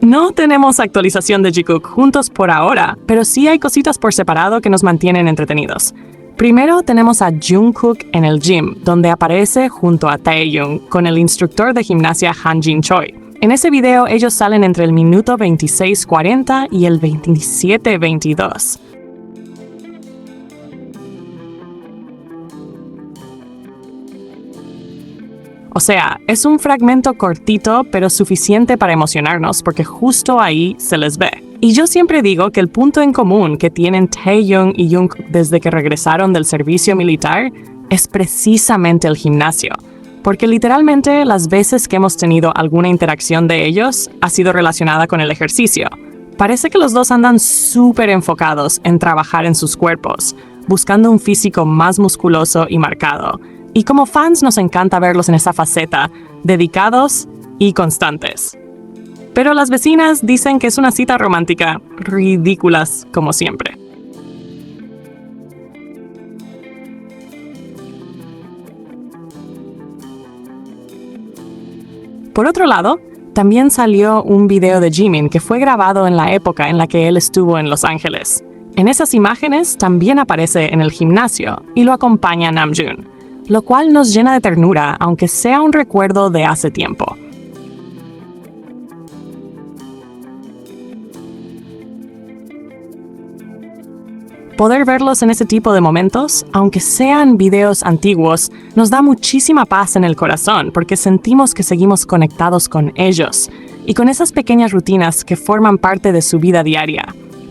No tenemos actualización de Jikook juntos por ahora, pero sí hay cositas por separado que nos mantienen entretenidos. Primero tenemos a Jungkook en el gym, donde aparece junto a Taehyung con el instructor de gimnasia Hanjin Choi. En ese video ellos salen entre el minuto 26:40 y el 27:22. O sea, es un fragmento cortito pero suficiente para emocionarnos porque justo ahí se les ve. Y yo siempre digo que el punto en común que tienen Taehyung y Jungkook desde que regresaron del servicio militar es precisamente el gimnasio. Porque literalmente las veces que hemos tenido alguna interacción de ellos ha sido relacionada con el ejercicio. Parece que los dos andan súper enfocados en trabajar en sus cuerpos, buscando un físico más musculoso y marcado. Y como fans nos encanta verlos en esa faceta, dedicados y constantes. Pero las vecinas dicen que es una cita romántica, ridículas como siempre. Por otro lado, también salió un video de Jimin que fue grabado en la época en la que él estuvo en Los Ángeles. En esas imágenes también aparece en el gimnasio y lo acompaña Namjoon, lo cual nos llena de ternura, aunque sea un recuerdo de hace tiempo. Poder verlos en ese tipo de momentos, aunque sean videos antiguos, nos da muchísima paz en el corazón porque sentimos que seguimos conectados con ellos y con esas pequeñas rutinas que forman parte de su vida diaria.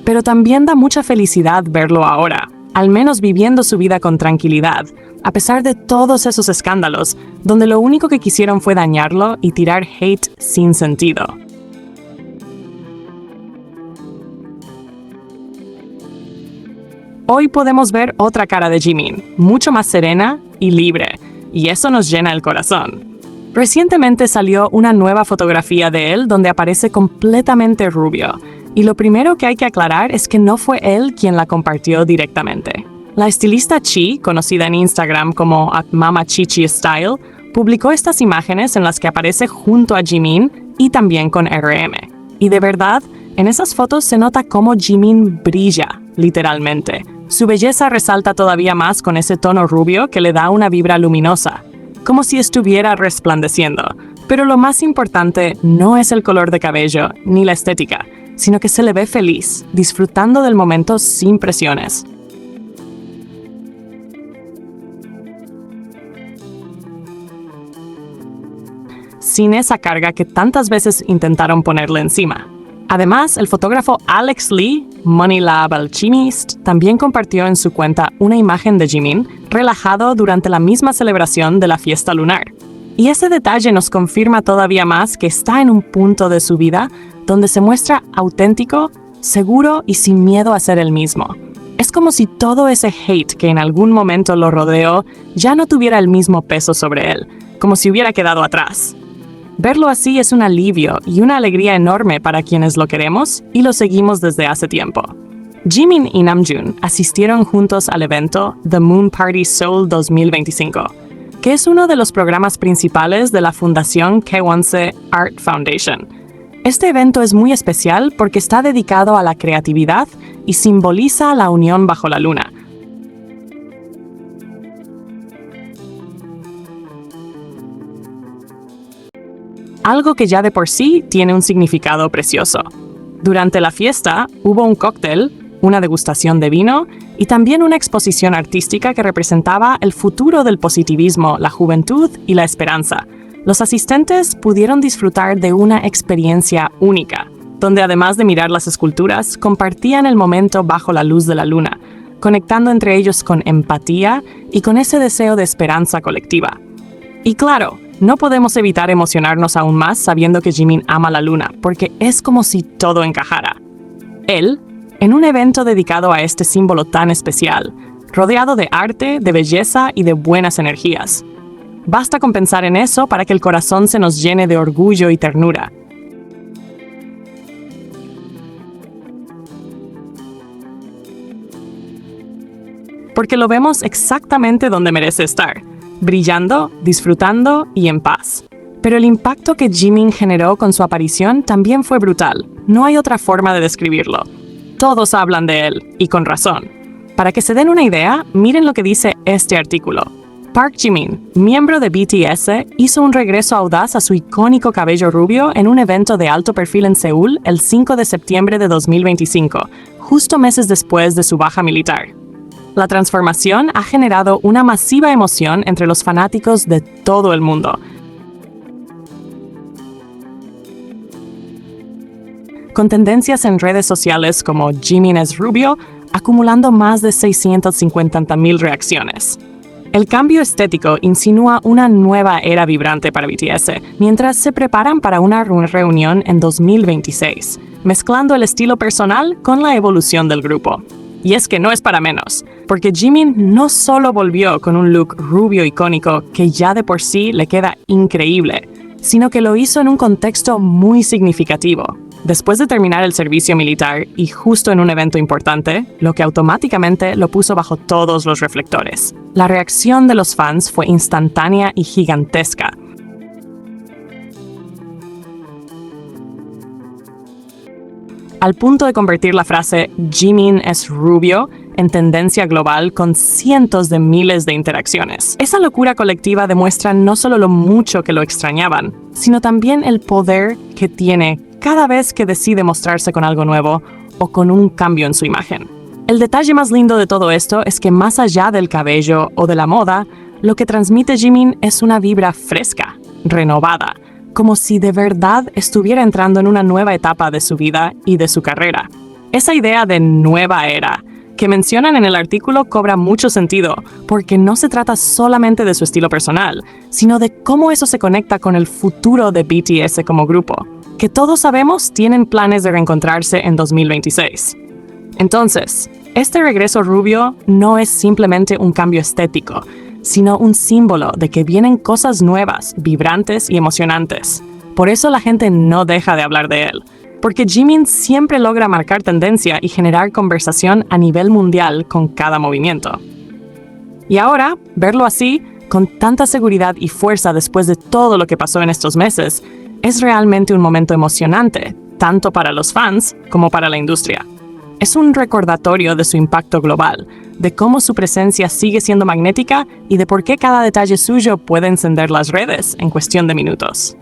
Pero también da mucha felicidad verlo ahora, al menos viviendo su vida con tranquilidad, a pesar de todos esos escándalos, donde lo único que quisieron fue dañarlo y tirar hate sin sentido. Hoy podemos ver otra cara de Jimin, mucho más serena y libre, y eso nos llena el corazón. Recientemente salió una nueva fotografía de él donde aparece completamente rubio, y lo primero que hay que aclarar es que no fue él quien la compartió directamente. La estilista Chi, conocida en Instagram como @mamachichi_style, publicó estas imágenes en las que aparece junto a Jimin y también con RM. Y de verdad, en esas fotos se nota cómo Jimin brilla, literalmente. Su belleza resalta todavía más con ese tono rubio que le da una vibra luminosa, como si estuviera resplandeciendo. Pero lo más importante no es el color de cabello ni la estética, sino que se le ve feliz, disfrutando del momento sin presiones. Sin esa carga que tantas veces intentaron ponerle encima. Además, el fotógrafo Alex Lee, Money Lab Alchemist, también compartió en su cuenta una imagen de Jimin relajado durante la misma celebración de la fiesta lunar. Y ese detalle nos confirma todavía más que está en un punto de su vida donde se muestra auténtico, seguro y sin miedo a ser el mismo. Es como si todo ese hate que en algún momento lo rodeó ya no tuviera el mismo peso sobre él, como si hubiera quedado atrás. Verlo así es un alivio y una alegría enorme para quienes lo queremos y lo seguimos desde hace tiempo. Jimin y Namjoon asistieron juntos al evento The Moon Party Seoul 2025, que es uno de los programas principales de la fundación Kwangse Art Foundation. Este evento es muy especial porque está dedicado a la creatividad y simboliza la unión bajo la luna. Algo que ya de por sí tiene un significado precioso. Durante la fiesta hubo un cóctel, una degustación de vino y también una exposición artística que representaba el futuro del positivismo, la juventud y la esperanza. Los asistentes pudieron disfrutar de una experiencia única, donde además de mirar las esculturas, compartían el momento bajo la luz de la luna, conectando entre ellos con empatía y con ese deseo de esperanza colectiva. Y claro, no podemos evitar emocionarnos aún más sabiendo que Jimin ama la luna, porque es como si todo encajara. Él, en un evento dedicado a este símbolo tan especial, rodeado de arte, de belleza y de buenas energías. Basta con pensar en eso para que el corazón se nos llene de orgullo y ternura. Porque lo vemos exactamente donde merece estar, brillando, disfrutando y en paz. Pero el impacto que Jimin generó con su aparición también fue brutal. No hay otra forma de describirlo. Todos hablan de él, y con razón. Para que se den una idea, miren lo que dice este artículo. Park Jimin, miembro de BTS, hizo un regreso audaz a su icónico cabello rubio en un evento de alto perfil en Seúl el 5 de septiembre de 2025, justo meses después de su baja militar. La transformación ha generado una masiva emoción entre los fanáticos de todo el mundo. Con tendencias en redes sociales como Jimin es rubio, acumulando más de 650,000 reacciones. El cambio estético insinúa una nueva era vibrante para BTS, mientras se preparan para una reunión en 2026, mezclando el estilo personal con la evolución del grupo. Y es que no es para menos, porque Jimin no solo volvió con un look rubio icónico que ya de por sí le queda increíble, sino que lo hizo en un contexto muy significativo. Después de terminar el servicio militar y justo en un evento importante, lo que automáticamente lo puso bajo todos los reflectores. La reacción de los fans fue instantánea y gigantesca. Al punto de convertir la frase "Jimin es rubio" en tendencia global con cientos de miles de interacciones. Esa locura colectiva demuestra no solo lo mucho que lo extrañaban, sino también el poder que tiene cada vez que decide mostrarse con algo nuevo o con un cambio en su imagen. El detalle más lindo de todo esto es que más allá del cabello o de la moda, lo que transmite Jimin es una vibra fresca, renovada, como si de verdad estuviera entrando en una nueva etapa de su vida y de su carrera. Esa idea de nueva era que mencionan en el artículo cobra mucho sentido, porque no se trata solamente de su estilo personal, sino de cómo eso se conecta con el futuro de BTS como grupo, que todos sabemos tienen planes de reencontrarse en 2026. Entonces, este regreso rubio no es simplemente un cambio estético, sino un símbolo de que vienen cosas nuevas, vibrantes y emocionantes. Por eso la gente no deja de hablar de él, porque Jimin siempre logra marcar tendencia y generar conversación a nivel mundial con cada movimiento. Y ahora, verlo así, con tanta seguridad y fuerza después de todo lo que pasó en estos meses, es realmente un momento emocionante, tanto para los fans como para la industria. Es un recordatorio de su impacto global, de cómo su presencia sigue siendo magnética y de por qué cada detalle suyo puede encender las redes en cuestión de minutos.